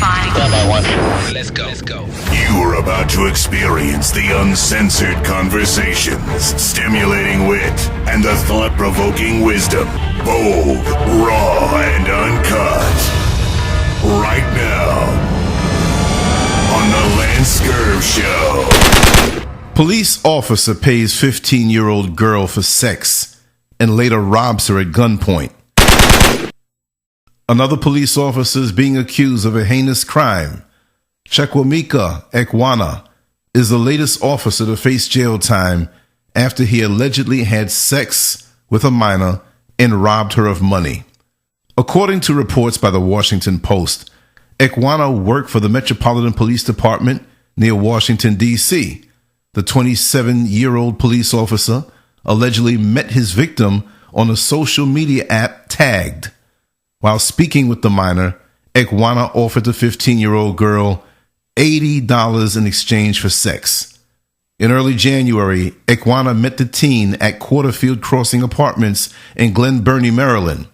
Identifying. Let's go. You're about to experience the uncensored conversations, stimulating wit, and the thought-provoking wisdom. Bold, raw, and uncut. Right now, on the LanceScurv Show. Police officer pays 15-year-old girl for sex and later robs her at gunpoint. Another police officer is being accused of a heinous crime. Chukwemeka Ekwana is the latest officer to face jail time after he allegedly had sex with a minor and robbed her of money. According to reports by the Washington Post, Ekwana worked for the Metropolitan Police Department near Washington, D.C. The 27-year-old police officer allegedly met his victim on a social media app Tagged. While speaking with the minor, Ekwana offered the 15-year-old girl $80 in exchange for sex. In early January, Ekwana met the teen at Quarterfield Crossing Apartments in Glen Burnie, Maryland.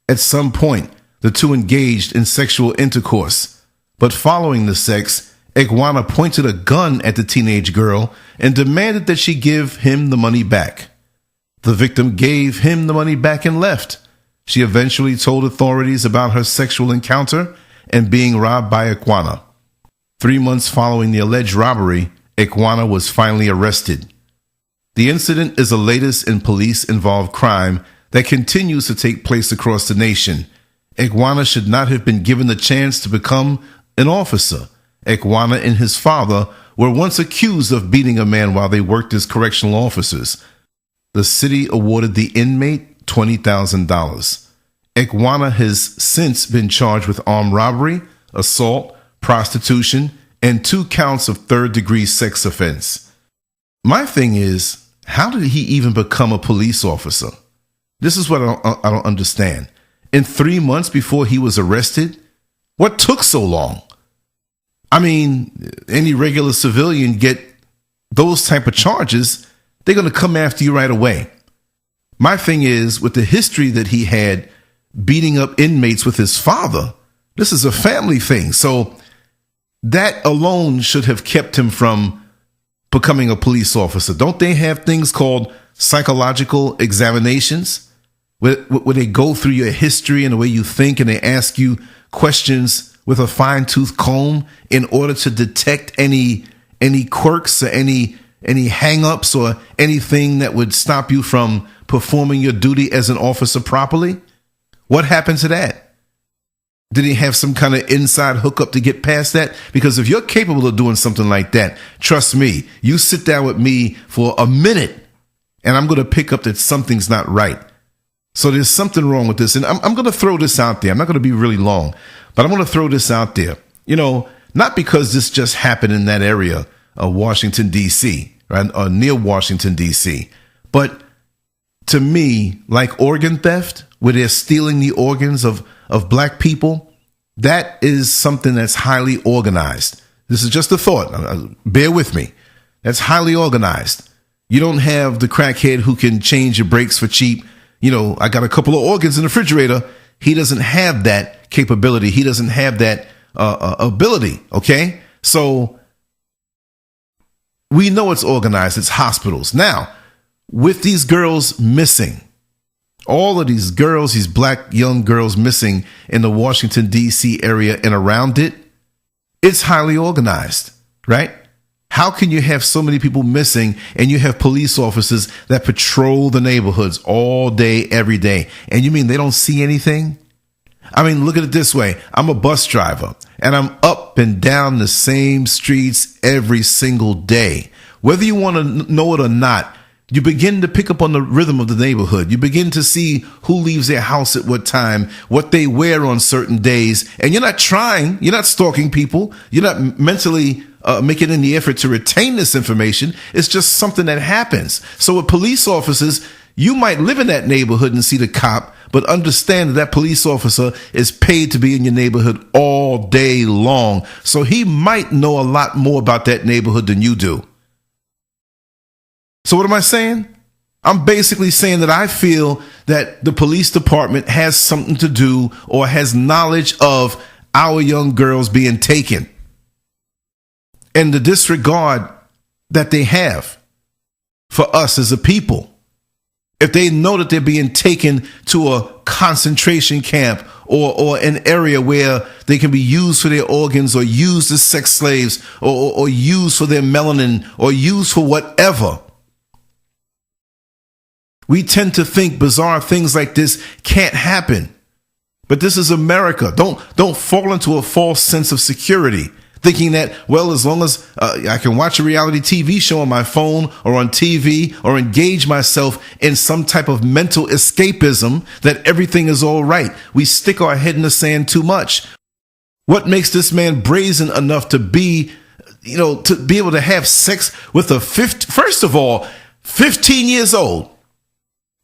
At some point, the two engaged in sexual intercourse, but following the sex, Ekwana pointed a gun at the teenage girl and demanded that she give him the money back. The victim gave him the money back and left. She eventually told authorities about her sexual encounter and being robbed by Ekwana. 3 months following the alleged robbery, Ekwana was finally arrested. The incident is the latest in police-involved crime that continues to take place across the nation. Ekwana should not have been given the chance to become an officer. Ekwana and his father were once accused of beating a man while they worked as correctional officers. The city awarded the inmate $20,000. Ekwana has since been charged with armed robbery, assault, prostitution, and 2 counts of third-degree sex offense. My thing is, how did he even become a police officer? This is what I don't understand. In 3 months before he was arrested? What took so long? I mean, any regular civilian get those type of charges, they're going to come after you right away. My thing is, with the history that he had beating up inmates with his father, this is a family thing. So that alone should have kept him from becoming a police officer. Don't they have things called psychological examinations where they go through your history and the way you think, and they ask you questions with a fine-tooth comb in order to detect any quirks or any hang-ups or anything that would stop you from performing your duty as an officer properly? What happened to that? Did he have some kind of inside hookup to get past that? Because if you're capable of doing something like that, trust me, you sit down with me for a minute and I'm going to pick up that something's not right. So there's something wrong with this. And I'm going to throw this out there. I'm not going to be really long, but I'm going to throw this out there. You know, not because this just happened in that area of Washington, D.C., right, or near Washington, D.C., but to me, like organ theft, where they're stealing the organs of black people, that is something that's highly organized. This is just a thought. Bear with me. That's highly organized. You don't have the crackhead who can change your brakes for cheap. You know, I got a couple of organs in the refrigerator. He doesn't have that capability. He doesn't have that ability. Okay. So we know it's organized. It's hospitals. Now, with these girls missing, all of these girls, these black young girls missing in the Washington, D.C. area and around it, it's highly organized, right? How can you have so many people missing and you have police officers that patrol the neighborhoods all day, every day? And you mean they don't see anything? I mean, look at it this way. I'm a bus driver and I'm up and down the same streets every single day. Whether you want to know it or not, you begin to pick up on the rhythm of the neighborhood. You begin to see who leaves their house at what time, what they wear on certain days. And you're not stalking people. You're not mentally making any effort to retain this information. It's just something that happens. So with police officers, you might live in that neighborhood and see the cop, but understand that police officer is paid to be in your neighborhood all day long. So he might know a lot more about that neighborhood than you do. So what am I saying? I'm basically saying that I feel that the police department has something to do or has knowledge of our young girls being taken, and the disregard that they have for us as a people. If they know that they're being taken to a concentration camp or an area where they can be used for their organs or used as sex slaves or used for their melanin or used for whatever, we tend to think bizarre things like this can't happen. But this is America. Don't fall into a false sense of security, thinking that, well, as long as I can watch a reality TV show on my phone or on TV or engage myself in some type of mental escapism, that everything is all right. We stick our head in the sand too much. What makes this man brazen enough to be able to have sex with first of all, 15 years old?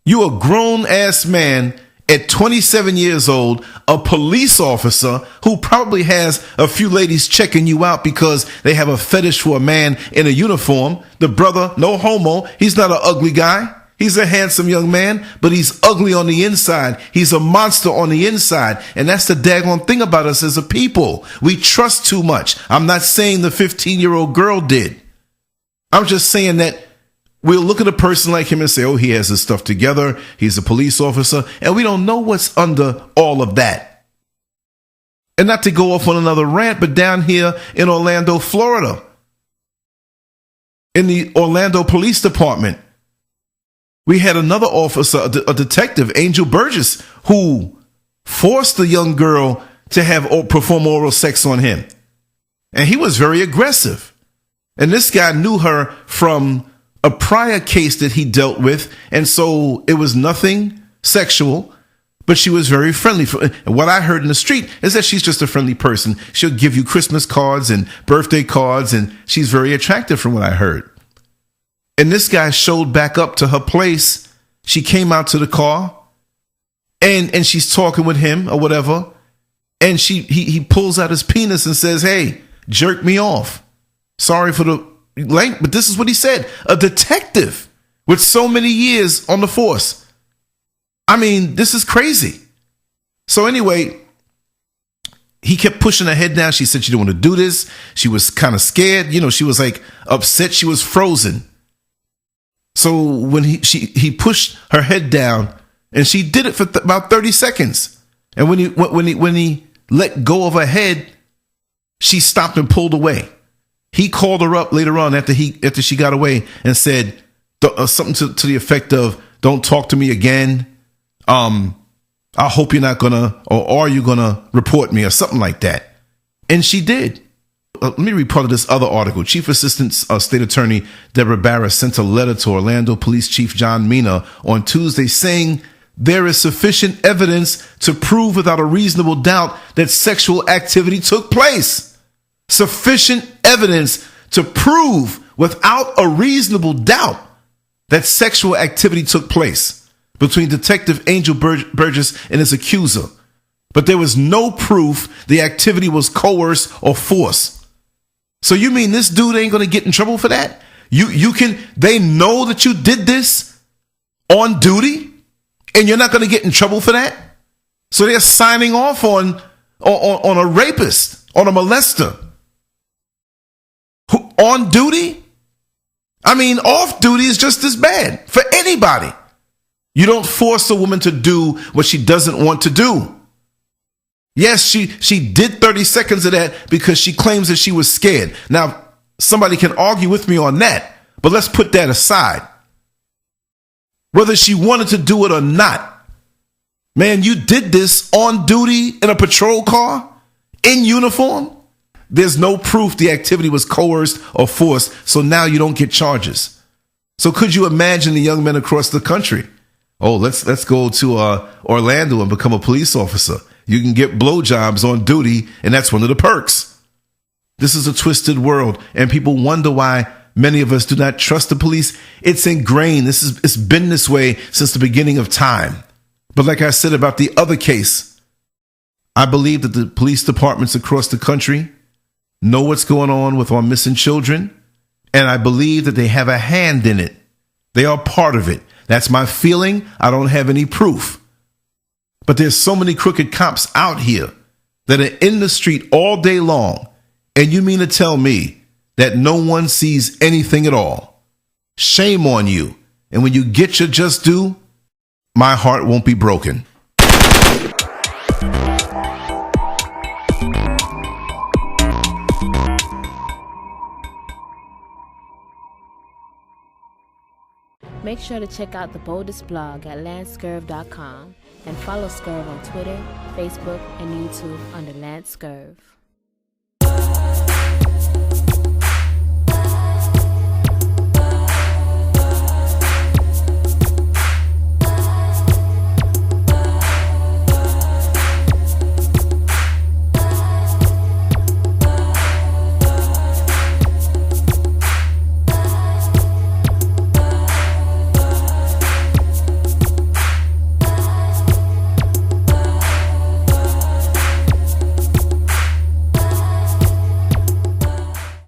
You a grown ass man at 27 years old, a police officer who probably has a few ladies checking you out because they have a fetish for a man in a uniform. The brother, no homo, he's not an ugly guy. He's a handsome young man, but he's ugly on the inside. He's a monster on the inside. And that's the daggone thing about us as a people. We trust too much. I'm not saying the 15-year-old girl did. I'm just saying that we'll look at a person like him and say, oh, he has his stuff together. He's a police officer. And we don't know what's under all of that. And not to go off on another rant, but down here in Orlando, Florida, in the Orlando Police Department, we had another officer, a detective, Angel Burgess, who forced the young girl to perform oral sex on him. And he was very aggressive. And this guy knew her from a prior case that he dealt with, and so it was nothing sexual, but she was very friendly. And what I heard in the street is that she's just a friendly person. She'll give you Christmas cards and birthday cards, and she's very attractive from what I heard. And this guy showed back up to her place. She came out to the car, and she's talking with him or whatever, and he pulls out his penis and says, hey, jerk me off. Sorry for the length, but this is what he said. A detective with so many years on the force. I mean, this is crazy. So anyway, he kept pushing her head down. She said she didn't want to do this. She was kind of scared. She was like upset. She was frozen. So when he pushed her head down, and she did it for about 30 seconds. And when he let go of her head, she stopped and pulled away. He called her up later on after she got away and said something to the effect of, don't talk to me again. I hope you're not gonna, or are you gonna report me, or something like that. And she did. Let me read part of this other article. Chief Assistant State Attorney Deborah Barras sent a letter to Orlando Police Chief John Mina on Tuesday saying there is sufficient evidence to prove without a reasonable doubt that sexual activity took place. Sufficient evidence to prove without a reasonable doubt that sexual activity took place between Detective Angel Burgess and his accuser. But there was no proof the activity was coerced or forced. So you mean this dude ain't going to get in trouble for that? They know that you did this on duty and you're not going to get in trouble for that? So they're signing off on a rapist, on a molester. On duty? I mean, off duty is just as bad for anybody. You don't force a woman to do what she doesn't want to do. Yes, she did 30 seconds of that because she claims that she was scared. Now, somebody can argue with me on that, but let's put that aside. Whether she wanted to do it or not, man, you did this on duty in a patrol car, in uniform. There's no proof the activity was coerced or forced, so now you don't get charges. So could you imagine the young men across the country? Oh, let's go to Orlando and become a police officer. You can get blowjobs on duty, and that's one of the perks. This is a twisted world, and people wonder why many of us do not trust the police. It's ingrained. It's been this way since the beginning of time. But like I said about the other case, I believe that the police departments across the country know what's going on with our missing children, and I believe that they have a hand in it. They are part of it. That's my feeling. I don't have any proof. But there's so many crooked cops out here that are in the street all day long, and you mean to tell me that no one sees anything at all? Shame on you. And when you get your just due, my heart won't be broken. Make sure to check out the boldest blog at LanceScurv.com and follow Scurv on Twitter, Facebook, and YouTube under LanceScurv.